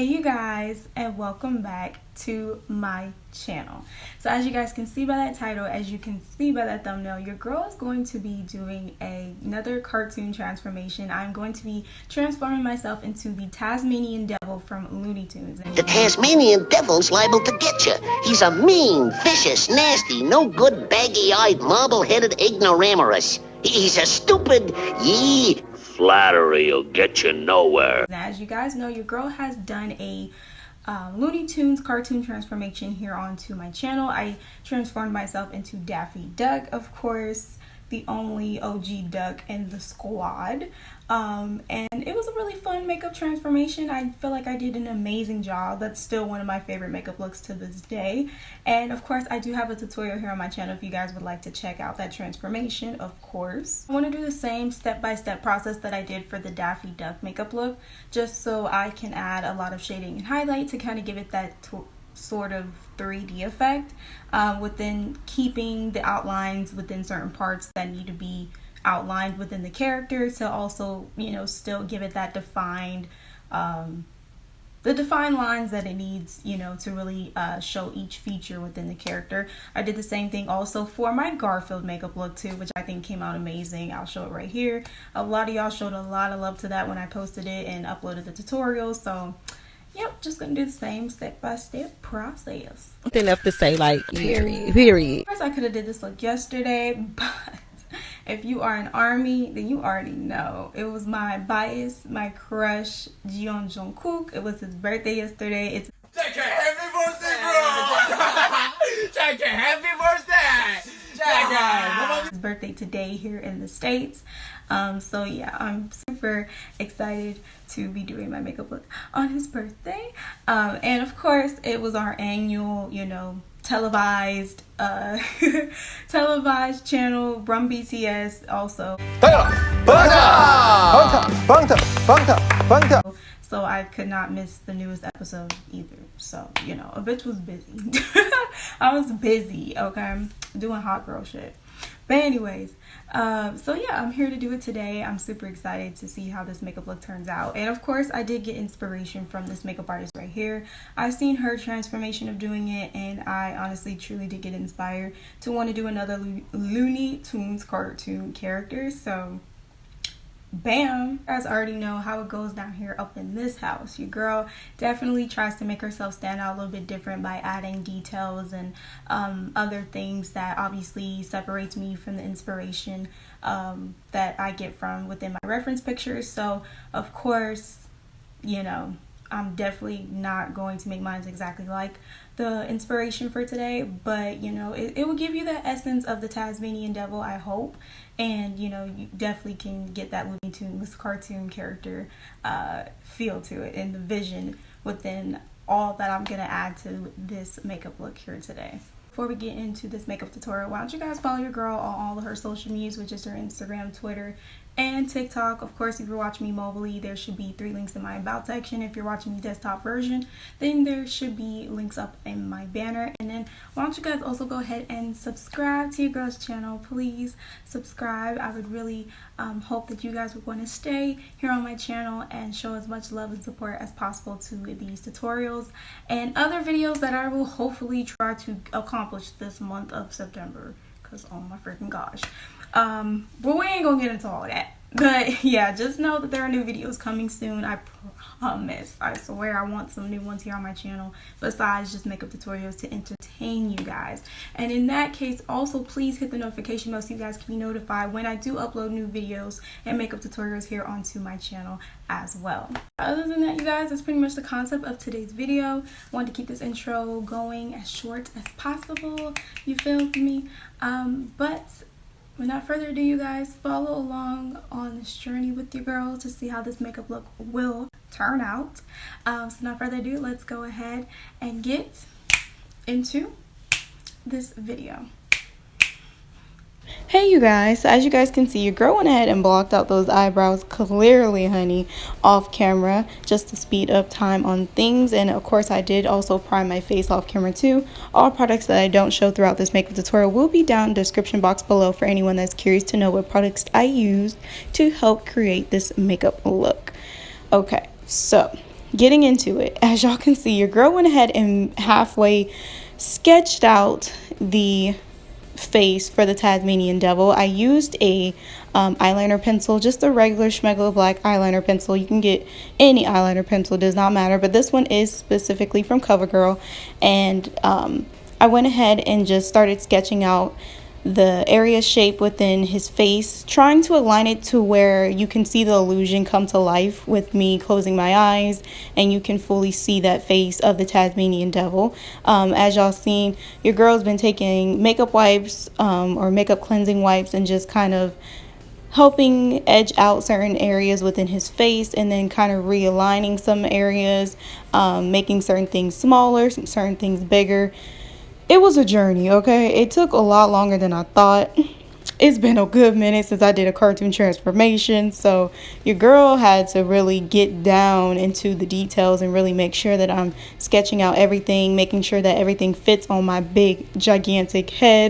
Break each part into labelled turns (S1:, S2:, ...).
S1: you guys, and welcome back to my channel. So as you guys can see by that title, as you can see by that thumbnail, your girl is going to be doing another cartoon transformation. I'm going to be transforming myself into the Tasmanian devil from Looney Tunes.
S2: The Tasmanian devil's liable to get you. He's a mean, vicious, nasty, no good, baggy-eyed, marble-headed ignoramus. He's a stupid, flattery will get you nowhere.
S1: As you guys know, your girl has done a Looney Tunes cartoon transformation here onto my channel. I transformed myself into Daffy Duck, of course, the only OG duck in the squad. And it was a really fun makeup transformation. I feel like I did an amazing job. That's still one of my favorite makeup looks to this day. And of course, I do have a tutorial here on my channel if you guys would like to check out that transformation, of course. I want to do the same step-by-step process that I did for the Daffy Duck makeup look, just so I can add a lot of shading and highlight to kind of give it that sort of 3D effect, within keeping the outlines within certain parts that need to be outlined within the character, to also, you know, still give it that defined the defined lines that it needs, you know, to really show each feature within the character. I did the same thing also for my Garfield makeup look too, which I think came out amazing. I'll show it right here. A lot of y'all showed a lot of love to that when I posted it and uploaded the tutorial, so yep, just gonna do the same step-by-step process.
S3: Nothing left to say, like, period.
S1: Of course, I could have did this look yesterday, but if you are an ARMY, then you already know. It was my bias, my crush, Jeon Jungkook. It was his birthday yesterday. It's
S4: Take a happy birthday, bro! Take a happy birthday!
S1: his birthday today here in the States. So yeah, I'm super excited to be doing my makeup look on his birthday. And of course, it was our annual, you know, televised televised channel from BTS also. So I could not miss the newest episode either. So, you know, a bitch was busy. I was busy, okay, doing hot girl shit. But anyways, so yeah, I'm here to do it today. I'm super excited to see how this makeup look turns out. And of course, I did get inspiration from this makeup artist right here. I've seen her transformation of doing it, and I honestly truly did get inspired to want to do another Looney Tunes cartoon character. So bam, you guys already know how it goes down here up in this house. Your girl definitely tries to make herself stand out a little bit different by adding details and other things that obviously separates me from the inspiration that I get from within my reference pictures. So of course, you know, I'm definitely not going to make mine exactly like the inspiration for today, but you know, it will give you the essence of the Tasmanian devil, I hope. And you know, you definitely can get that Looney Tunes cartoon character feel to it and the vision within all that I'm gonna add to this makeup look here today. Before we get into this makeup tutorial, why don't you guys follow your girl on all of her social medias, which is her Instagram, Twitter, and TikTok. Of course, if you're watching me mobilely, there should be 3 links in my about section. If you're watching the desktop version, then there should be links up in my banner. And then why don't you guys also go ahead and subscribe to your girl's channel. Please subscribe. I would really hope that you guys would want to stay here on my channel and show as much love and support as possible to these tutorials and other videos that I will hopefully try to accomplish this month of September, because oh my freaking gosh. But we ain't gonna get into all of that. But yeah, just know that there are new videos coming soon. I promise. I swear I want some new ones here on my channel besides just makeup tutorials to entertain you guys. And in that case, also please hit the notification bell so you guys can be notified when I do upload new videos and makeup tutorials here onto my channel as well. Other than that, you guys, that's pretty much the concept of today's video. I wanted to keep this intro going as short as possible. You feel me? But without further ado, you guys, follow along on this journey with your girl to see how this makeup look will turn out. So without further ado, let's go ahead and get into this video. Hey you guys, so as you guys can see, your girl went ahead and blocked out those eyebrows clearly, honey, off camera, just to speed up time on things. And of course, I did also prime my face off camera too. All products that I don't show throughout this makeup tutorial will be down in the description box below for anyone that's curious to know what products I used to help create this makeup look. Okay, so getting into it, as y'all can see, your girl went ahead and halfway sketched out the face for the Tasmanian devil. I used a eyeliner pencil, just a regular schmegler black eyeliner pencil. You can get any eyeliner pencil, does not matter, but this one is specifically from CoverGirl. And I went ahead and just started sketching out the area shape within his face, trying to align it to where you can see the illusion come to life with me closing my eyes, and you can fully see that face of the Tasmanian devil. As y'all seen, your girl's been taking makeup wipes or makeup cleansing wipes and just kind of helping edge out certain areas within his face, and then kind of realigning some areas, making certain things smaller, certain things bigger. It was a journey, okay? It took a lot longer than I thought. It's been a good minute since I did a cartoon transformation, so your girl had to really get down into the details and really make sure that I'm sketching out everything, making sure that everything fits on my big, gigantic head,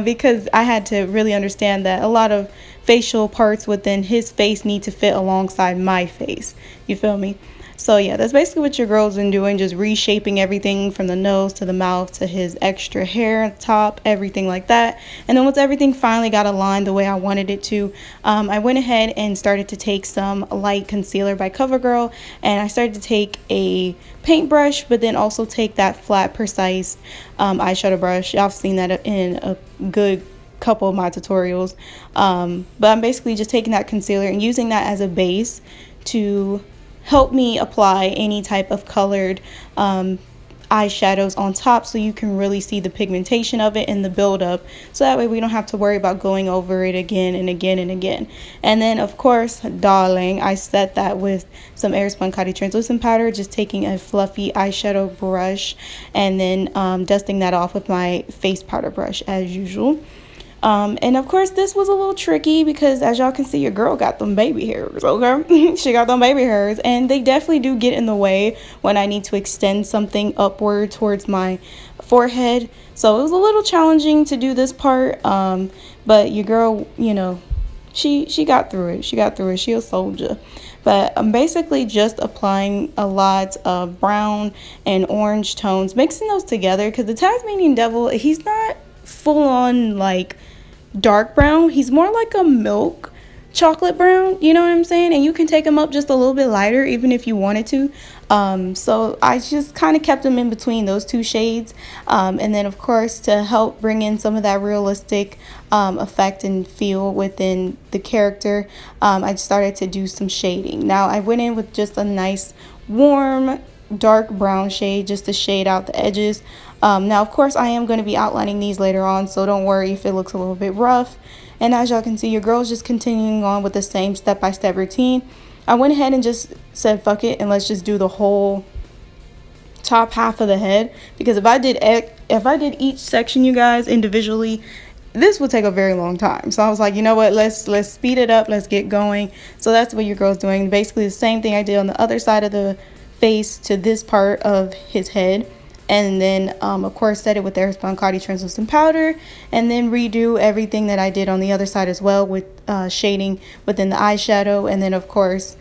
S1: because I had to really understand that a lot of facial parts within his face need to fit alongside my face. You feel me? So yeah, that's basically what your girl's been doing, just reshaping everything from the nose to the mouth to his extra hair at the top, everything like that. And then once everything finally got aligned the way I wanted it to, I went ahead and started to take some light concealer by CoverGirl, and I started to take a paintbrush, but then also take that flat, precise eyeshadow brush. Y'all have seen that in a good couple of my tutorials. But I'm basically just taking that concealer and using that as a base to help me apply any type of colored eyeshadows on top, so you can really see the pigmentation of it and the buildup, so that way we don't have to worry about going over it again and again and again. And then of course, darling, I set that with some Airspun Coty translucent powder, just taking a fluffy eyeshadow brush and then dusting that off with my face powder brush as usual. And of course this was a little tricky because, as y'all can see, your girl got them baby hairs, okay? She got them baby hairs, and they definitely do get in the way when I need to extend something upward towards my forehead. So it was a little challenging to do this part, but your girl, you know, she got through it. She a soldier. But I'm basically just applying a lot of brown and orange tones, mixing those together, because the Tasmanian devil, he's not full on like dark brown. He's more like a milk chocolate brown, you know what I'm saying? And you can take him up just a little bit lighter even if you wanted to. So I just kind of kept him in between those two shades, and then of course, to help bring in some of that realistic effect and feel within the character, I started to do some shading. Now I went in with just a nice warm dark brown shade just to shade out the edges. Now of course I am going to be outlining these later on, so don't worry if it looks a little bit rough. And as y'all can see, your girl's just continuing on with the same step-by-step routine. I went ahead and just said fuck it and let's just do the whole top half of the head, because if I did each section, you guys, individually, this would take a very long time. So I was like, you know what, let's speed it up, let's get going. So that's what your girl's doing, basically the same thing I did on the other side of the face to this part of his head. And then of course set it with Airspun Coty translucent powder, and then redo everything that I did on the other side as well with shading within the eyeshadow. And then of course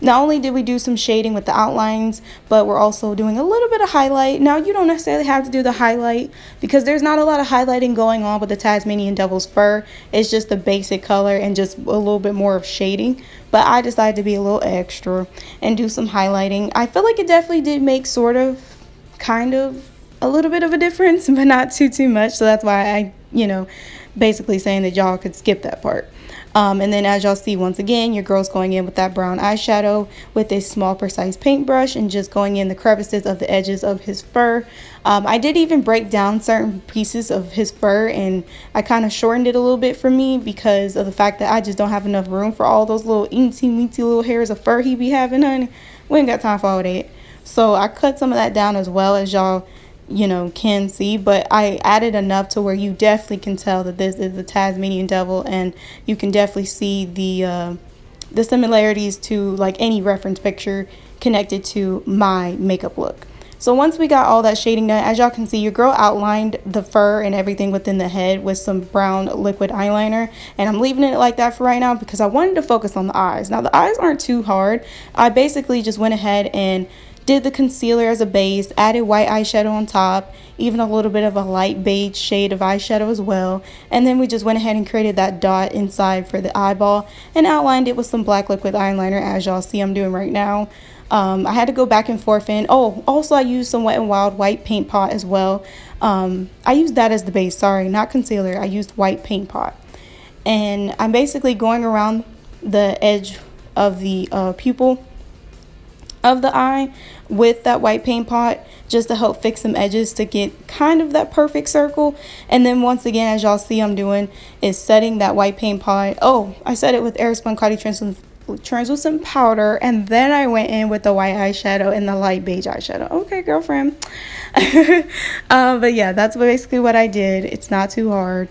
S1: not only did we do some shading with the outlines, but we're also doing a little bit of highlight. Now you don't necessarily have to do the highlight because there's not a lot of highlighting going on with the Tasmanian devil's fur. It's just the basic color and just a little bit more of shading. But I decided to be a little extra and do some highlighting. I feel like it definitely did make kind of a little bit of a difference, but not too much. So that's why I, basically saying that y'all could skip that part. And then as y'all see, once again, your girl's going in with that brown eyeshadow with a small precise paintbrush and just going in the crevices of the edges of his fur. I did even break down certain pieces of his fur, and I kind of shortened it a little bit for me because of the fact that I just don't have enough room for all those little eensy-weensy little hairs of fur he be having, honey. We ain't got time for all that. So I cut some of that down as well, as y'all can see, but I added enough to where you definitely can tell that this is the Tasmanian devil, and you can definitely see the similarities to like any reference picture connected to my makeup look. So once we got all that shading done, as y'all can see, your girl outlined the fur and everything within the head with some brown liquid eyeliner. And I'm leaving it like that for right now because I wanted to focus on the eyes. Now, the eyes aren't too hard. I basically just went ahead and did the concealer as a base, added white eyeshadow on top, even a little bit of a light beige shade of eyeshadow as well. And then we just went ahead and created that dot inside for the eyeball and outlined it with some black liquid eyeliner, as y'all see I'm doing right now. I had to go back and forth in. Oh, also I used some Wet n Wild white paint pot as well. I used that as the base, sorry, not concealer. I used white paint pot. And I'm basically going around the edge of the pupil of the eye with that white paint pot just to help fix some edges to get kind of that perfect circle. And then once again, as y'all see I'm doing, is setting that white paint pot. Oh, I set it with Airspun Coty translucent powder, and then I went in with the white eyeshadow and the light beige eyeshadow. Okay, girlfriend. But yeah, that's basically what I did. It's not too hard.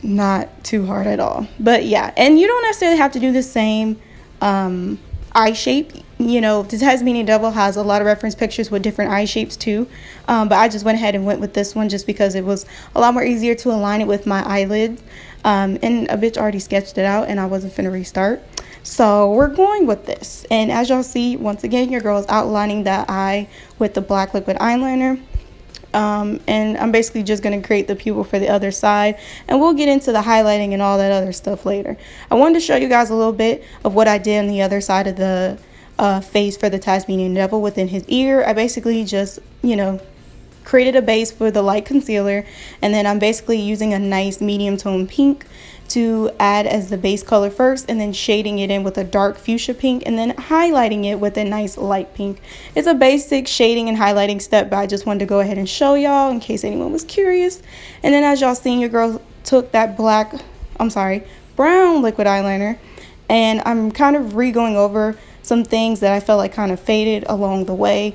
S1: Not too hard at all. But yeah, and you don't necessarily have to do the same eye shape. You know, the Tazmanian Devil has a lot of reference pictures with different eye shapes too, but I just went ahead and went with this one just because it was a lot more easier to align it with my eyelids, and a bitch already sketched it out and I wasn't finna restart, so we're going with this. And as y'all see, once again, your girl is outlining that eye with the black liquid eyeliner. And I'm basically just going to create the pupil for the other side, and we'll get into the highlighting and all that other stuff later. I wanted to show you guys a little bit of what I did on the other side of the face for the Tazmanian Devil within his ear. I basically just, you know, created a base for the light concealer, and then I'm basically using a nice medium tone pink to add as the base color first, and then shading it in with a dark fuchsia pink, and then highlighting it with a nice light pink. It's a basic shading and highlighting step, but I just wanted to go ahead and show y'all in case anyone was curious. And then as y'all seen, your girl took that brown liquid eyeliner, and I'm kind of re-going over some things that I felt like kind of faded along the way.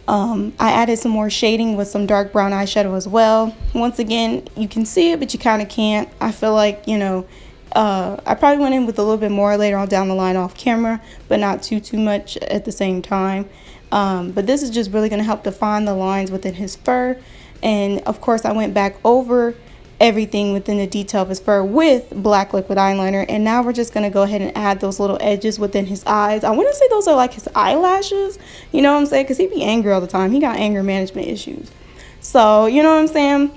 S1: I added some more shading with some dark brown eyeshadow as well. Once again, you can see it, but you kind of can't. I feel like, you know, I probably went in with a little bit more later on down the line off camera, but not too much at the same time. But this is just really going to help define the lines within his fur. And of course, I went back over everything within the detail of his fur with black liquid eyeliner, and now we're just going to go ahead and add those little edges within his eyes. I want to say those are like his eyelashes, you know what I'm saying, because he be angry all the time. He got anger management issues, so you know what I'm saying.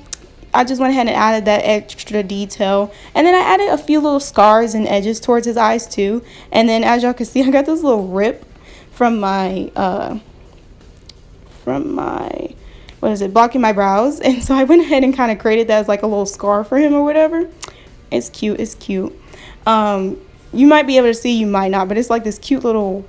S1: I just went ahead and added that extra detail, and then I added a few little scars and edges towards his eyes too. And then as y'all can see, I got this little rip from my blocking my brows, and so I went ahead and kind of created that as like a little scar for him or whatever. It's cute. It's cute. You might be able to see, you might not, but it's like this cute little,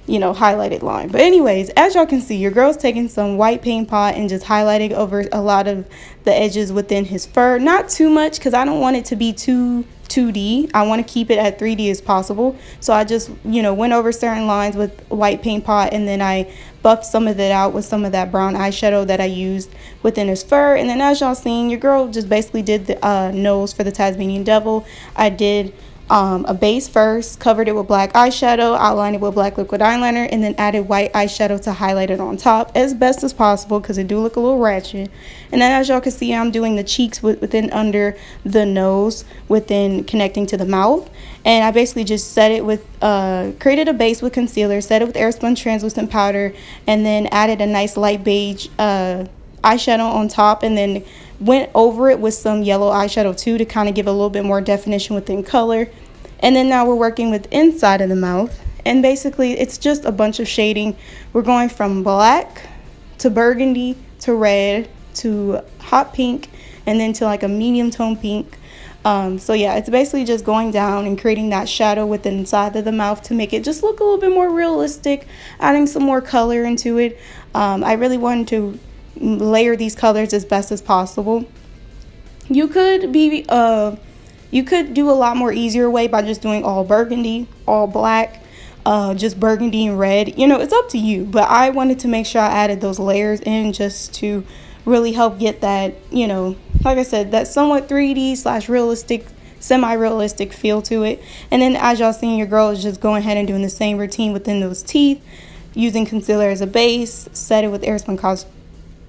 S1: you know, highlighted line. But anyways, as y'all can see, your girl's taking some white paint pot and just highlighting over a lot of the edges within his fur. Not too much, because I don't want it to be too 2D. I want to keep it at 3D as possible. So I just, you know, went over certain lines with white paint pot, and then I buffed some of it out with some of that brown eyeshadow that I used within his fur. And then as y'all seen, your girl just basically did the nose for the Tazmanian Devil. I did a base first, covered it with black eyeshadow, outlined it with black liquid eyeliner, and then added white eyeshadow to highlight it on top as best as possible, because it do look a little ratchet. And then as y'all can see, I'm doing the cheeks within under the nose, within connecting to the mouth. And I basically just set it with created a base with concealer, set it with Airspun translucent powder, and then added a nice light beige eyeshadow on top, and then went over it with some yellow eyeshadow too to kind of give a little bit more definition within color. And then now we're working with inside of the mouth, and basically it's just a bunch of shading. We're going from black to burgundy to red to hot pink, and then to like a medium tone pink. So yeah, it's basically just going down and creating that shadow within inside of the mouth to make it just look a little bit more realistic, adding some more color into it. I really wanted to layer these colors as best as possible. You could do a lot more easier way by just doing all burgundy, all black, just burgundy and red. You know, it's up to you, but I wanted to make sure I added those layers in just to really help get that, you know, like I said, that somewhat 3D / realistic, semi-realistic feel to it. And then as y'all seen, your girl is just going ahead and doing the same routine within those teeth, using concealer as a base, set it with airspun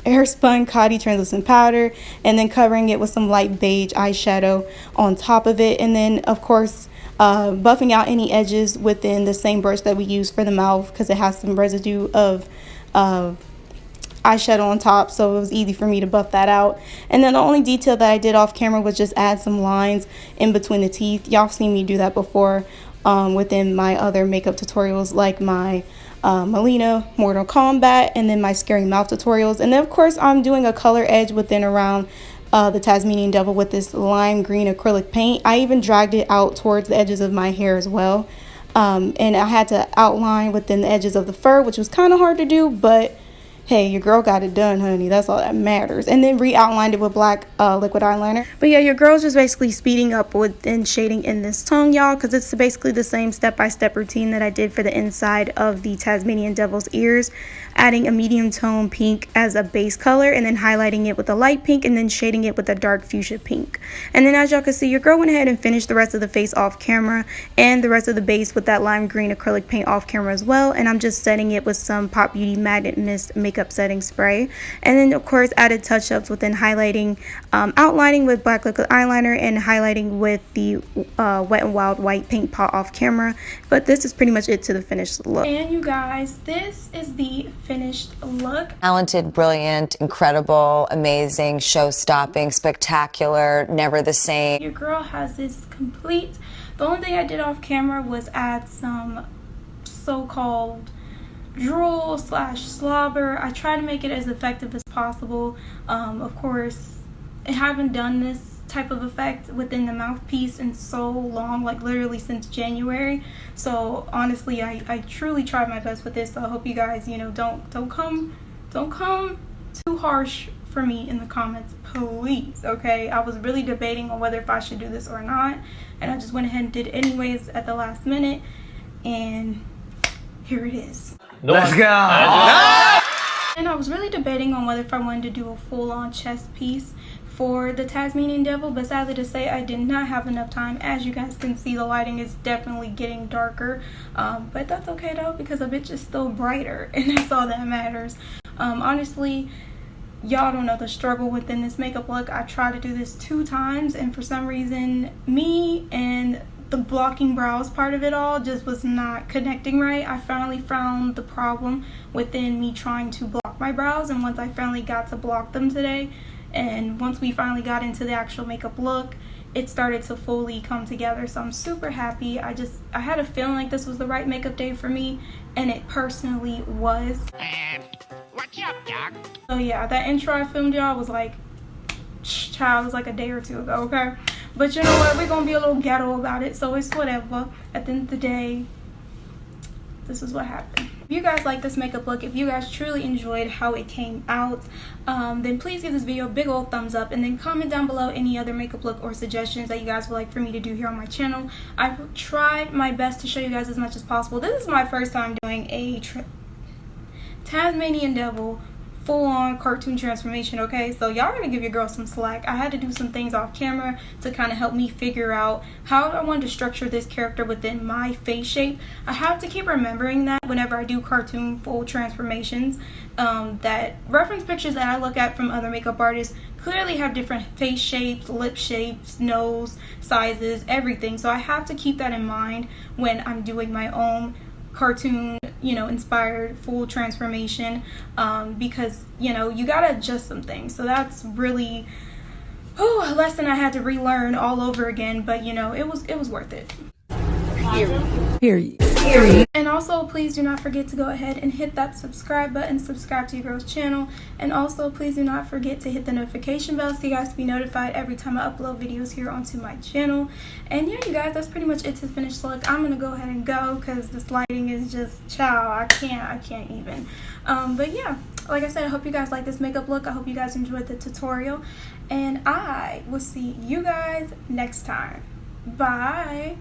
S1: coty translucent powder, and then covering it with some light beige eyeshadow on top of it. And then of course buffing out any edges within the same brush that we use for the mouth, because it has some residue of eyeshadow on top, so it was easy for me to buff that out. And then the only detail that I did off camera was just add some lines in between the teeth. Y'all seen me do that before within my other makeup tutorials, like my Melina Mortal Kombat, and then my Scary Mouth tutorials. And then of course I'm doing a color edge within around the Tasmanian Devil with this lime green acrylic paint. I even dragged it out towards the edges of my hair as well. And I had to outline within the edges of the fur, which was kind of hard to do, but hey, your girl got it done, honey. That's all that matters. And then re-outlined it with black liquid eyeliner. But yeah, your girl's just basically speeding up within shading in this tongue, y'all, because it's basically the same step-by-step routine that I did for the inside of the Tasmanian Devil's ears, adding a medium tone pink as a base color, and then highlighting it with a light pink, and then shading it with a dark fuchsia pink. And then as y'all can see, your girl went ahead and finished the rest of the face off camera, and the rest of the base with that lime green acrylic paint off camera as well. And I'm just setting it with some Pop Beauty Magnet Mist makeup setting spray, and then of course added touch-ups within highlighting, outlining with black liquid eyeliner, and highlighting with the Wet n Wild white paint pot off camera. But this is pretty much it to the finished look. And you guys, this is the finished look.
S5: Talented, brilliant, incredible, amazing, show-stopping, spectacular, never the same.
S1: Your girl has this complete. The only thing I did off camera was add some so-called drool / slobber. I try to make it as effective as possible. Of course, I haven't done this type of effect within the mouthpiece in so long, like literally since January. So honestly, I truly tried my best with this. So I hope you guys, you know, don't come too harsh for me in the comments, please. Okay, I was really debating on whether if I should do this or not, and I just went ahead and did it anyways at the last minute, and here it is.
S4: Let's go.
S1: And I was really debating on whether if I wanted to do a full-on chest piece for the Tasmanian Devil, but sadly to say I did not have enough time. As you guys can see, the lighting is definitely getting darker, but that's okay though, because a bitch is still brighter, and that's all that matters. Honestly, y'all don't know the struggle within this makeup look. I tried to do this 2 times, and for some reason me and the blocking brows part of it all just was not connecting right. I finally found the problem within me trying to block my brows, and once I finally got to block them today, and once we finally got into the actual makeup look, it started to fully come together. So I'm super happy. I had a feeling like this was the right makeup day for me, and it personally was.
S2: What's up, Doc?
S1: So yeah, that intro I filmed y'all was like, child, was like a day or 2 ago, okay? But you know what, we're gonna be a little ghetto about it, so it's whatever. At the end of the day, this is what happened. If you guys like this makeup look, if you guys truly enjoyed how it came out, then please give this video a big old thumbs up, and then comment down below any other makeup look or suggestions that you guys would like for me to do here on my channel. I've tried my best to show you guys as much as possible. This is my first time doing a Tasmanian Devil full-on cartoon transformation, okay? So y'all are gonna give your girl some slack. I had to do some things off camera to kind of help me figure out how I wanted to structure this character within my face shape. I have to keep remembering that whenever I do cartoon full transformations, that reference pictures that I look at from other makeup artists clearly have different face shapes, lip shapes, nose sizes, everything. So I have to keep that in mind when I'm doing my own cartoon, you know, inspired full transformation, because, you know, you gotta adjust some things. So that's really a lesson I had to relearn all over again, but you know, it was worth it.
S3: Period.
S1: And also, please do not forget to go ahead and hit that subscribe button, subscribe to your girl's channel, and also please do not forget to hit the notification bell so you guys can be notified every time I upload videos here onto my channel. And yeah, you guys, that's pretty much it to the finished look. I'm gonna go ahead and go because this lighting is just I can't even. But yeah, like I said, I hope you guys like this makeup look. I hope you guys enjoyed the tutorial, and I will see you guys next time. Bye.